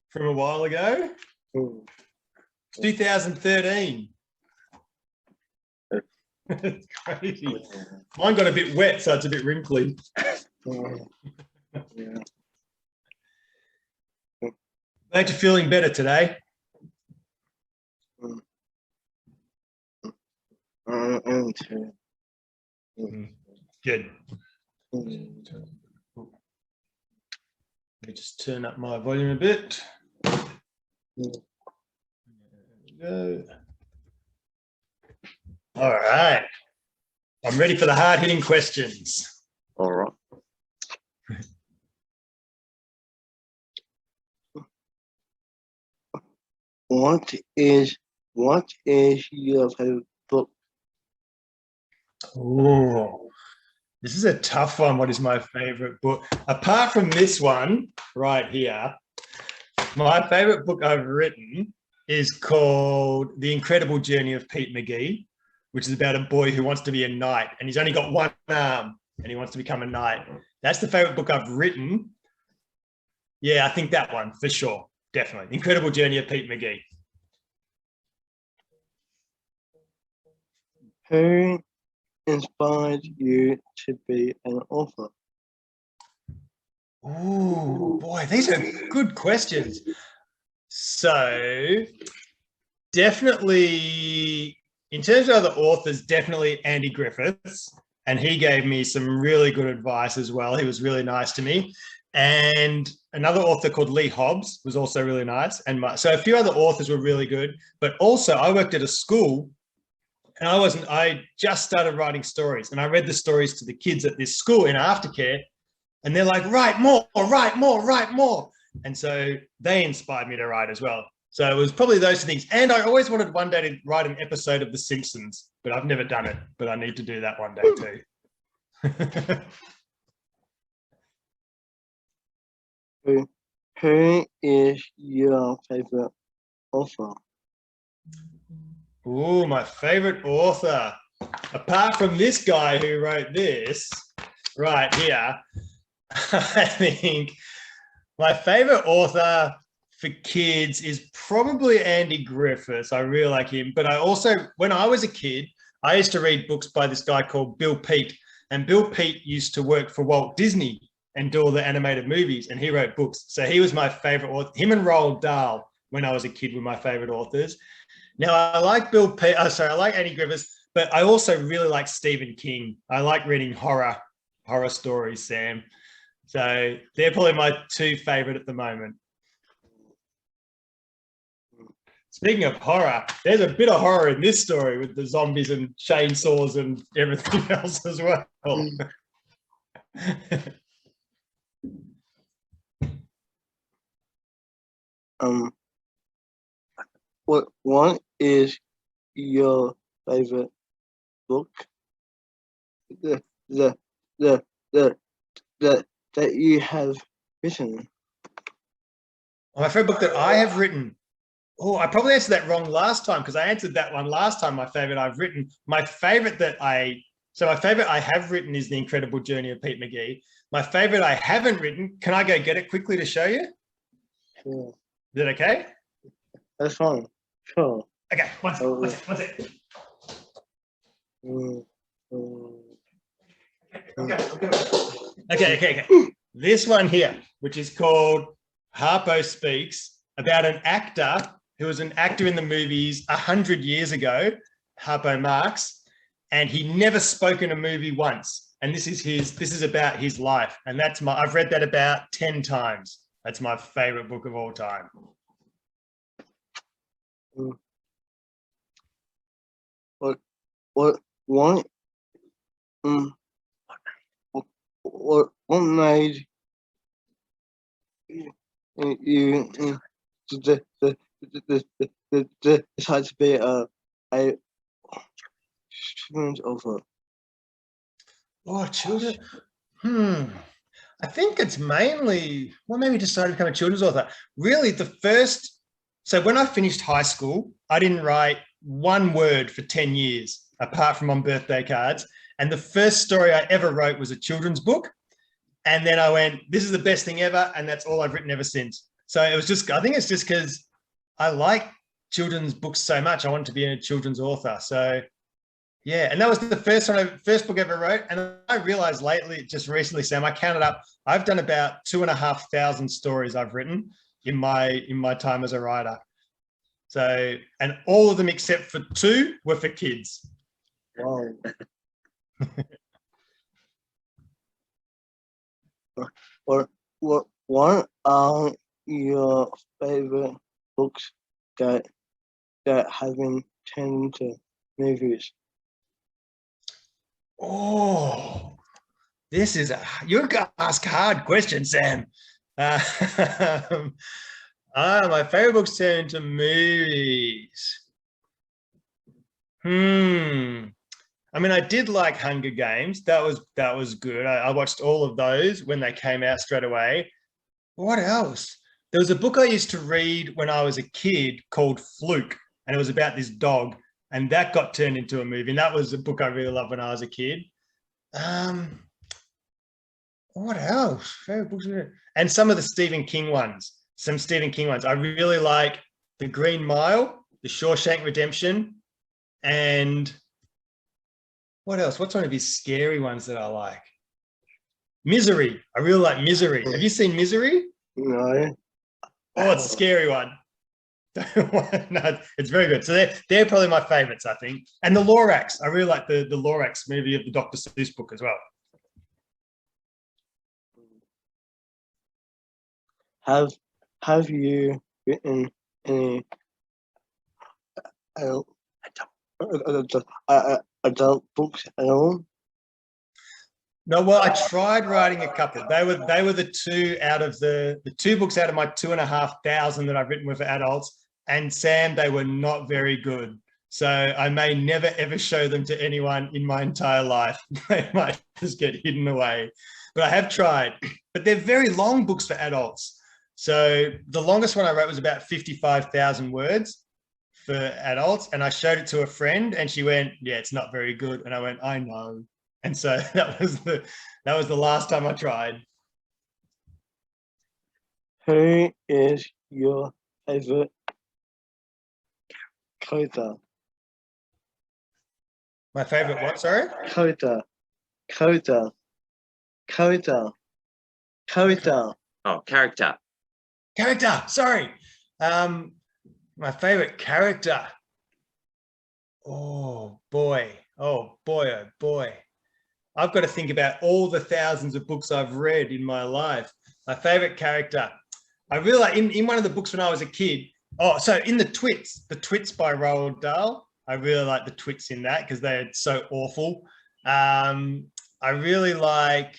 from a while ago. 2013. It's crazy. Mine got a bit wet, so it's a bit wrinkly. Glad you're feeling better today. Good. Let me just turn up my volume a bit. There we go. All right. I'm ready for the hard-hitting questions. All right. What is your favorite book? Oh, this is a tough one. What is my favorite book? Apart from this one right here, my favorite book I've written is called The Incredible Journey of Pete McGee, which is about a boy who wants to be a knight, and he's only got one arm and he wants to become a knight. That's the favorite book I've written. Yeah, I think that one for sure. Definitely. Incredible Journey of Pete McGee. Who inspired you to be an author? Oh, boy, these are good questions. So definitely, in terms of other authors, definitely Andy Griffiths. And he gave me some really good advice as well. He was really nice to me. And another author called Lee Hobbs was also really nice. And so a few other authors were really good. But also I worked at a school and I just started writing stories, and I read the stories to the kids at this school in aftercare, and they're like, write more, write more, write more. And so they inspired me to write as well. So it was probably those two things. And I always wanted one day to write an episode of The Simpsons, but I've never done it, but I need to do that one day too. Who is your favorite author? Oh, my favorite author. Apart from this guy who wrote this right here, I think my favorite author for kids is probably Andy Griffiths. I really like him. But I also, when I was a kid, I used to read books by this guy called Bill Peet. And Bill Peet used to work for Walt Disney and do all the animated movies, and he wrote books. So he was my favorite author. Him and Roald Dahl, when I was a kid, were my favorite authors. Now, I like I like Andy Griffiths, but I also really like Stephen King. I like reading horror stories, Sam. So they're probably my two favorite at the moment. Speaking of horror, there's a bit of horror in this story with the zombies and chainsaws and everything else as well. What is your favorite book that you have written? My favorite book that I have written. Oh, I probably answered that wrong last time, because I answered that one last time. My favorite I've written. My favorite I have written is The Incredible Journey of Pete McGee. My favorite I haven't written. Can I go get it quickly to show you? Sure. Is that okay? That's fine. Sure. Okay, one sec. Okay. This one here, which is called Harpo Speaks, about an actor who was an actor in the movies 100 years ago, Harpo Marx, and he never spoke in a movie once. And this is about his life. And I've read that about 10 times. That's my favorite book of all time. What made you decide to be a children's author? Oh, children. I think it's mainly, maybe decided to become a children's author. Really, so when I finished high school, I didn't write one word for 10 years, apart from on birthday cards. And the first story I ever wrote was a children's book. And then I went, this is the best thing ever. And that's all I've written ever since. So it was just, I think it's just because I like children's books so much. I wanted to be a children's author. So yeah, and that was the first book I ever wrote. And I realized lately, just recently, Sam, I counted up, I've done about 2,500 stories I've written in my time as a writer. So, and all of them except for 2 were for kids. Wow. What are your favorite books that have been turned into movies? Oh, you're gonna ask hard questions, Sam. My favorite books turned into movies. I mean, I did like Hunger Games. That was good. I watched all of those when they came out straight away. What else? There was a book I used to read when I was a kid called Fluke, and it was about this dog, and that got turned into a movie. And that was a book I really loved when I was a kid. What else? Favorite books? And some of the Stephen King ones. Some Stephen King ones. I really like The Green Mile, The Shawshank Redemption, and what else? What's one of his scary ones that I like? Misery. I really like Misery. Have you seen Misery? No. Oh, it's a scary one. No, it's very good. So they're probably my favorites, I think. And the Lorax. I really like the Lorax movie of the Dr. Seuss book as well. Have you written any adult books at all? No, well, I tried writing a couple. They were the 2 out of the 2 books out of my 2,500 that I've written with adults. And Sam, they were not very good. So I may never ever show them to anyone in my entire life. They might just get hidden away. But I have tried. But they're very long books for adults. So the longest one I wrote was about 55,000 words for adults. And I showed it to a friend and she went, yeah, it's not very good. And I went, I know. And so that was the last time I tried. Who is your favorite character? My favorite what, sorry? Character. Oh, character. Character, sorry. My favorite character. Oh boy. Oh boy. I've got to think about all the thousands of books I've read in my life. My favorite character. I really like in one of the books when I was a kid. Oh, so in the Twits by Roald Dahl. I really like the Twits in that because they're so awful. I really like,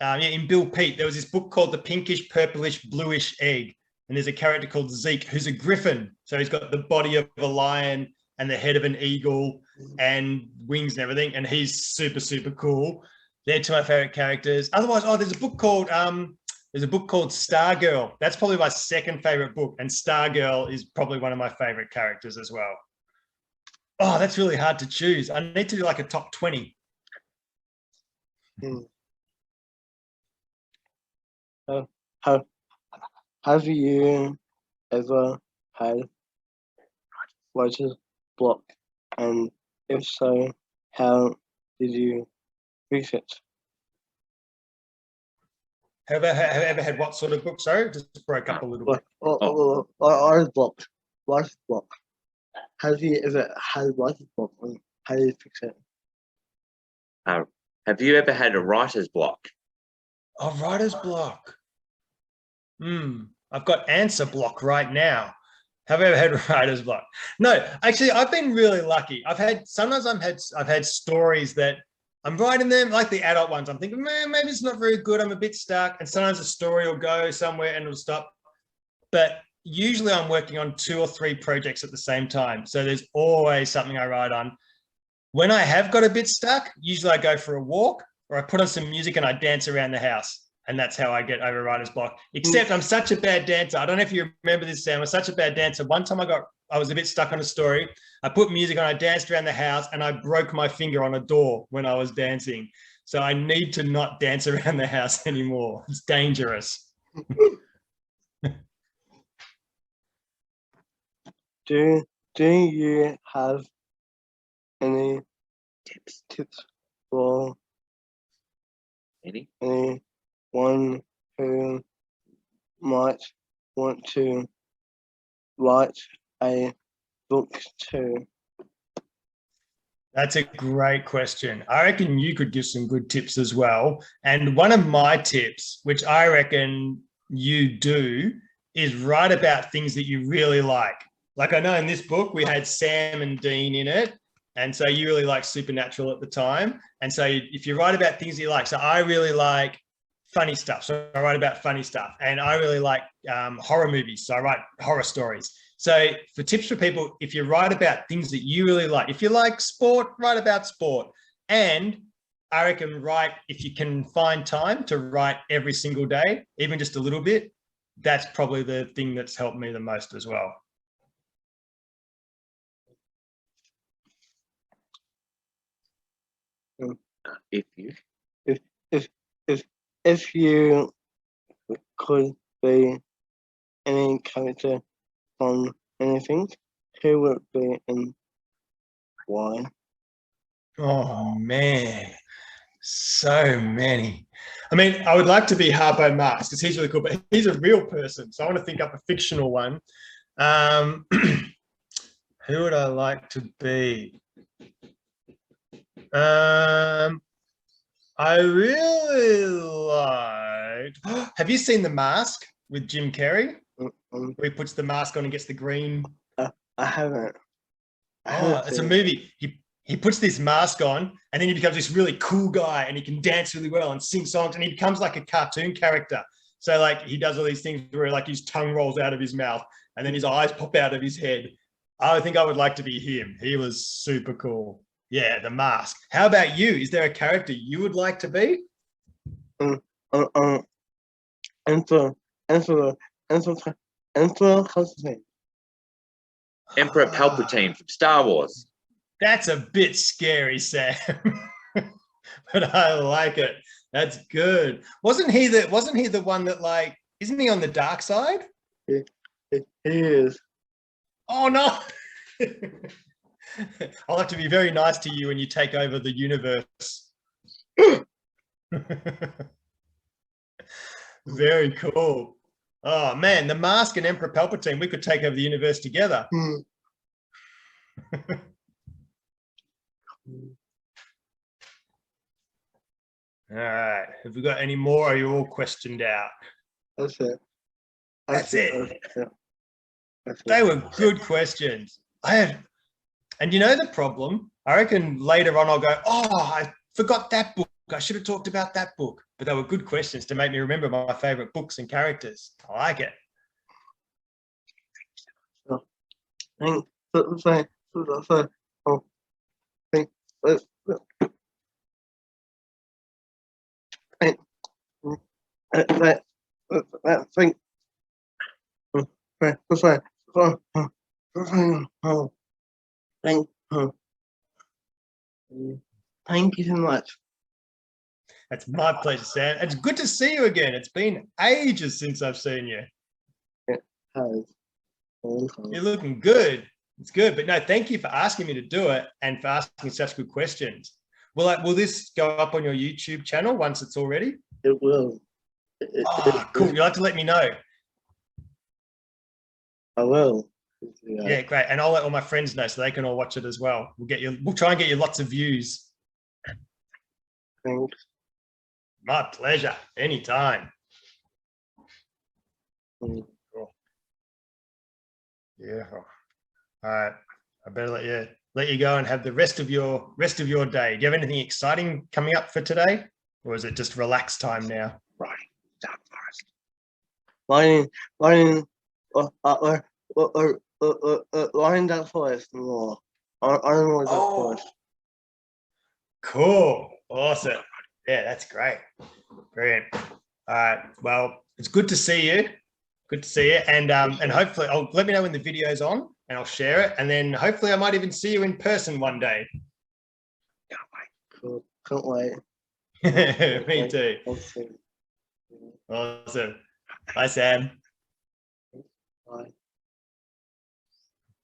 in Bill Pete, there was this book called The Pinkish, Purplish, Bluish Egg. And there's a character called Zeke who's a griffin. So he's got the body of a lion and the head of an eagle and wings and everything. And he's super, super cool. They're 2 of my favorite characters. Otherwise, there's a book called Stargirl. That's probably my second favorite book. And Stargirl is probably one of my favorite characters as well. Oh, that's really hard to choose. I need to do like a top 20. Have you ever had writer's block? And if so, how did you fix it? Have I ever had what sort of book? Sorry, just broke up a little bit. Writer's block. Writer's block. Have you ever had writer's block? And how do you fix it? Have you ever had a writer's block? Oh, writer's block. I've got answer block right now. Have I ever had writer's block? No, actually, I've been really lucky. I've had stories that I'm writing them, like the adult ones. I'm thinking, man, maybe it's not very good. I'm a bit stuck. And sometimes a story will go somewhere and it'll stop. But usually I'm working on 2 or 3 projects at the same time. So there's always something I write on. When I have got a bit stuck, usually I go for a walk or I put on some music and I dance around the house. And that's how I get over writer's block. Except I'm such a bad dancer. I don't know if you remember this, Sam. I'm such a bad dancer. One time I was a bit stuck on a story. I put music on, I danced around the house and I broke my finger on a door when I was dancing. So I need to not dance around the house anymore. It's dangerous. Do you have any tips for Any? anyone who might want to write a book too? That's a great question. I reckon you could give some good tips as well. And one of my tips, which I reckon you do, is write about things that you really like. Like I know in this book, we had Sam and Dean in it. And so you really like Supernatural at the time. And so if you write about things you like, so I really like funny stuff. So I write about funny stuff. And I really like horror movies. So I write horror stories. So for tips for people, if you write about things that you really like, if you like sport, write about sport. And I reckon if you can find time to write every single day, even just a little bit, that's probably the thing that's helped me the most as well. If you If you could be any character from anything, who would it be and why? Oh, man. So many. I mean, I would like to be Harpo Marx because he's really cool, but he's a real person. So I want to think up a fictional one. Who would I like to be? I really liked. Have you seen The Mask with Jim Carrey? Where he puts the mask on and gets the green. I haven't. It's a movie. He puts this mask on and then he becomes this really cool guy and he can dance really well and sing songs and he becomes like a cartoon character. So like he does all these things where like his tongue rolls out of his mouth and then his eyes pop out of his head. I think I would like to be him. He was super cool. Yeah, The Mask. How about you? Is there a character you would like to be? Emperor Palpatine from Star Wars. That's a bit scary, Sam. But I like it. That's good. Wasn't he the one that like, isn't he on the dark side? He is. Oh no. I'll have to be very nice to you when you take over the universe. Very cool. Oh man, The Mask and Emperor Palpatine, we could take over the universe together. All right. Have we got any more? Or are you all questioned out? That's it. That's it. They were good questions. And you know the problem? I reckon later on I'll go, oh, I forgot that book. I should have talked about that book. But they were good questions to make me remember my favorite books and characters. I like it. Thank you so much. That's my pleasure, Sam. It's good to see you again. It's been ages since I've seen you. It has. You're looking good. It's good. But no, thank you for asking me to do it and for asking such good questions. Will this go up on your YouTube channel once it's all ready? It will. Cool. You'll have to let me know. I will. Yeah, great. And I'll let all my friends know so they can all watch it as well. We'll try and get you lots of views. Thanks. My pleasure. Anytime. Cool. Yeah. All right. I better let you go and have the rest of your day. Do you have anything exciting coming up for today? Or is it just relax time now? Right. Dark Forest. Lying down forest more. I don't know that forest. Cool. Awesome. Yeah, that's great. Brilliant. All right. Well, it's good to see you. Good to see you. And hopefully let me know when the video's on and I'll share it. And then hopefully I might even see you in person one day. Cool. Can't wait. Me too. Awesome. Bye, Sam. Bye.